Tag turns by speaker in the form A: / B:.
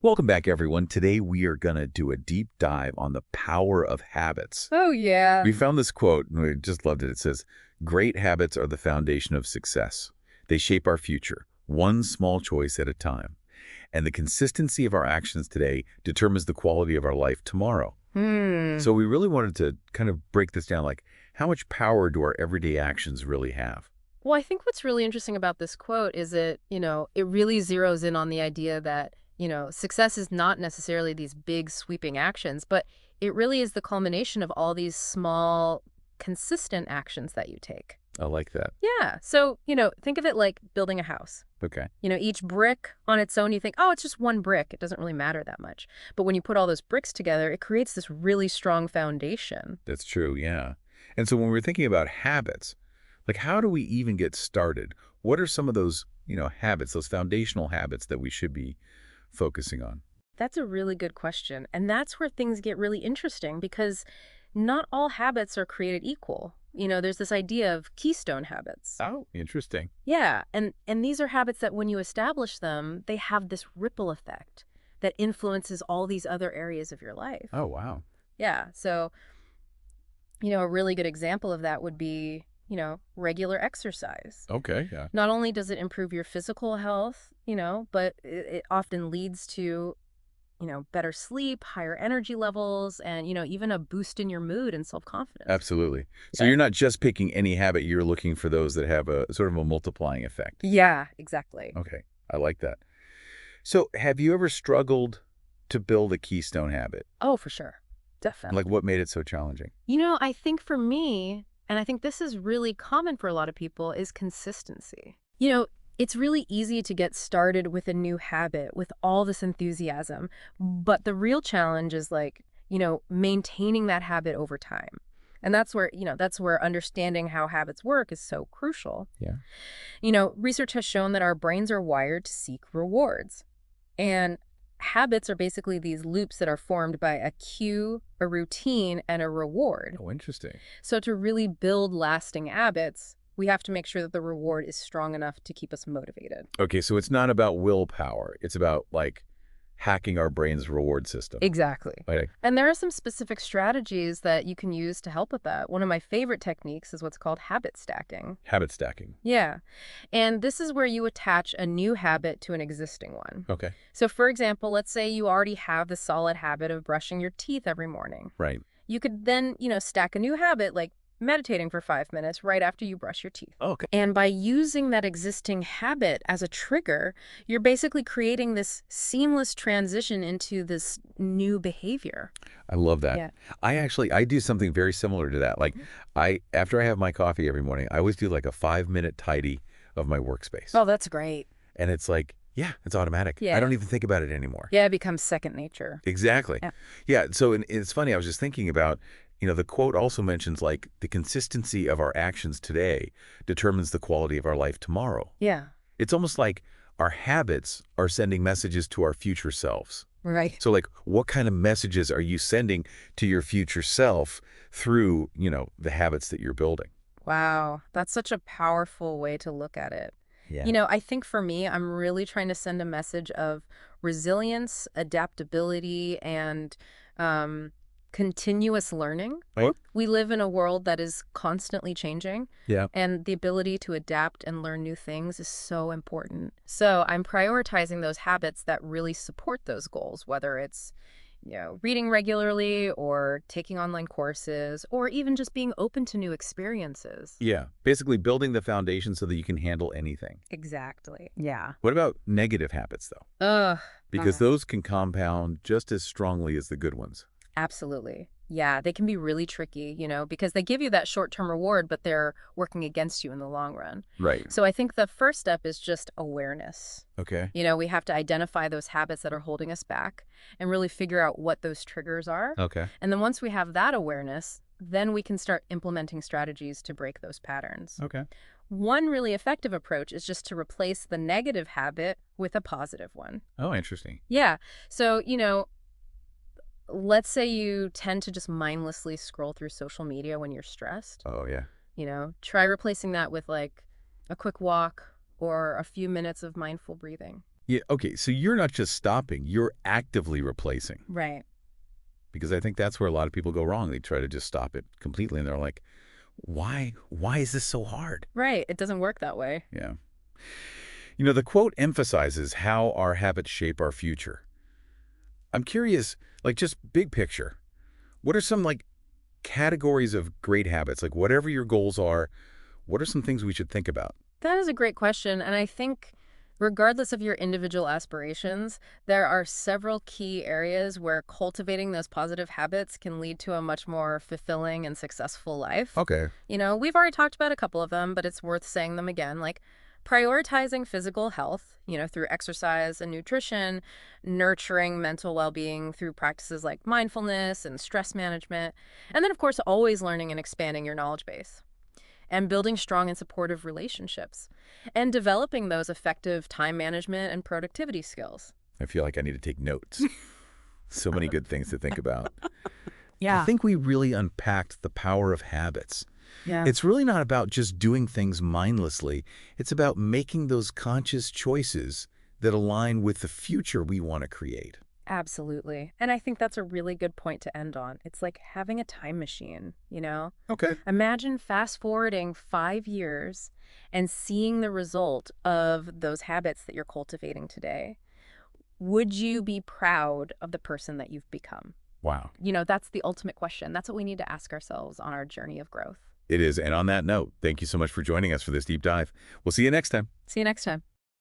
A: Welcome back, everyone. Today, we are going to do a deep dive on the power of habits.
B: Oh, yeah.
A: We found this quote, and we just loved it. It says, "Great habits are the foundation of success. They shape our future, one small choice at a time. And the consistency of our actions today determines the quality of our life tomorrow."
B: Hmm.
A: So we really wanted to kind of break this down, like, how much power do our everyday actions really have?
B: Well, I think what's really interesting about this quote is it really zeroes in on the idea that, success is not necessarily these big sweeping actions, but it really is the culmination of all these small, consistent actions that you take.
A: I like that.
B: Yeah. So, think of it like building a house.
A: Okay.
B: Each brick on its own, you think, oh, it's just one brick. It doesn't really matter that much. But when you put all those bricks together, it creates this really strong foundation.
A: That's true, yeah. And so when we're thinking about habits, like how do we even get started? What are some of those, habits, those foundational habits that we should be focusing on?
B: That's a really good question. And that's where things get really interesting because not all habits are created equal. There's this idea of keystone habits.
A: Oh, interesting.
B: Yeah, and these are habits that when you establish them, they have this ripple effect that influences all these other areas of your life.
A: Oh, wow.
B: Yeah, so, a really good example of that would be, regular exercise.
A: Okay, yeah.
B: Not only does it improve your physical health, but it often leads to better sleep, higher energy levels, and, even a boost in your mood and self-confidence.
A: Absolutely. So
B: Yeah.
A: you're not just picking any habit, you're looking for those that have a sort of a multiplying effect.
B: Yeah, exactly.
A: Okay, I like that. So have you ever struggled to build a keystone habit?
B: Oh, for sure.
A: Like
B: Definitely.
A: what made it so challenging?
B: I think for me, and I think this is really common for a lot of people, is consistency. It's really easy to get started with a new habit with all this enthusiasm, but the real challenge is maintaining that habit over time. And that's where understanding how habits work is so crucial.
A: Yeah.
B: Research has shown that our brains are wired to seek rewards. And habits are basically these loops that are formed by a cue, a routine, and a reward.
A: Oh, interesting.
B: So to really build lasting habits, we have to make sure that the reward is strong enough to keep us motivated.
A: Okay, so it's not about willpower. It's about like hacking our brain's reward system.
B: Exactly.
A: Like
B: And there are some specific strategies that you can use to help with that. One of my favorite techniques is what's called habit stacking.
A: habit stacking.
B: Yeah. And this is where you attach a new habit to an existing one.
A: Okay.
B: So, for example, let's say you already have the solid habit of brushing your teeth every morning.
A: Right.
B: You could then, stack a new habit like meditating for 5 minutes right after you brush your teeth.
A: Okay.
B: And by using that existing habit as a trigger, you're basically creating this seamless transition into this new behavior.
A: I love that.
B: Yeah.
A: I do something very similar to that. Like after I have my coffee every morning, I always do like a 5-minute tidy of my workspace.
B: Oh, that's great.
A: And it's like, yeah, it's automatic. I
B: Yeah.
A: don't even think about it anymore.
B: Yeah, it becomes second nature.
A: Exactly.
B: Yeah.
A: Yeah. So it's funny. I was just thinking about, the quote also mentions like the consistency of our actions today determines the quality of our life tomorrow.
B: Yeah.
A: It's almost like our habits are sending messages to our future selves.
B: Right.
A: So like, what kind of messages are you sending to your future self through, the habits that you're building?
B: Wow. That's such a powerful way to look at it.
A: Yeah.
B: I think for me, I'm really trying to send a message of resilience, adaptability, and continuous learning.
A: Right.
B: We live in a world that is constantly changing,
A: Yeah.
B: and the ability to adapt and learn new things is so important. So I'm prioritizing those habits that really support those goals, whether it's, reading regularly or taking online courses or even just being open to new experiences.
A: Yeah. Basically building the foundation so that you can handle anything.
B: Exactly. Yeah.
A: What about negative habits though?
B: Ugh.
A: Because those can compound just as strongly as the good ones.
B: Absolutely. Yeah, they can be really tricky, because they give you that short-term reward, but they're working against you in the long run.
A: Right.
B: So I think the first step is just awareness.
A: Okay.
B: We have to identify those habits that are holding us back and really figure out what those triggers are.
A: Okay.
B: And then once we have that awareness, then we can start implementing strategies to break those patterns.
A: Okay.
B: One really effective approach is just to replace the negative habit with a positive one.
A: Oh, interesting.
B: Yeah. So, let's say you tend to just mindlessly scroll through social media when you're stressed.
A: Oh, yeah.
B: Try replacing that with like a quick walk or a few minutes of mindful breathing.
A: Yeah, okay, so you're not just stopping, you're actively replacing.
B: Right.
A: Because I think that's where a lot of people go wrong. They try to just stop it completely, and they're like, why? Why is this so hard?
B: Right. It doesn't work that way.
A: Yeah. The quote emphasizes how our habits shape our future. I'm curious, like just big picture, what are some like categories of great habits? Like whatever your goals are, what are some things we should think about?
B: That is a great question. And I think, regardless of your individual aspirations, there are several key areas where cultivating those positive habits can lead to a much more fulfilling and successful life.
A: Okay.
B: We've already talked about a couple of them, but it's worth saying them again, like prioritizing physical health, through exercise and nutrition, nurturing mental well-being through practices like mindfulness and stress management, and then, of course, always learning and expanding your knowledge base and building strong and supportive relationships, and developing those effective time management and productivity skills.
A: I feel like I need to take notes. So many good things to think about. I
B: Yeah.
A: think we really unpacked the power of habits.
B: Yeah.
A: It's really not about just doing things mindlessly. It's about making those conscious choices that align with the future we want to create.
B: Absolutely. And I think that's a really good point to end on. It's like having a time machine.
A: Okay.
B: Imagine fast forwarding 5 years and seeing the result of those habits that you're cultivating today. Would you be proud of the person that you've become?
A: Wow.
B: That's the ultimate question. That's what we need to ask ourselves on our journey of growth.
A: It is. And on that note, thank you so much for joining us for this deep dive. We'll see you next time.
B: See you next time.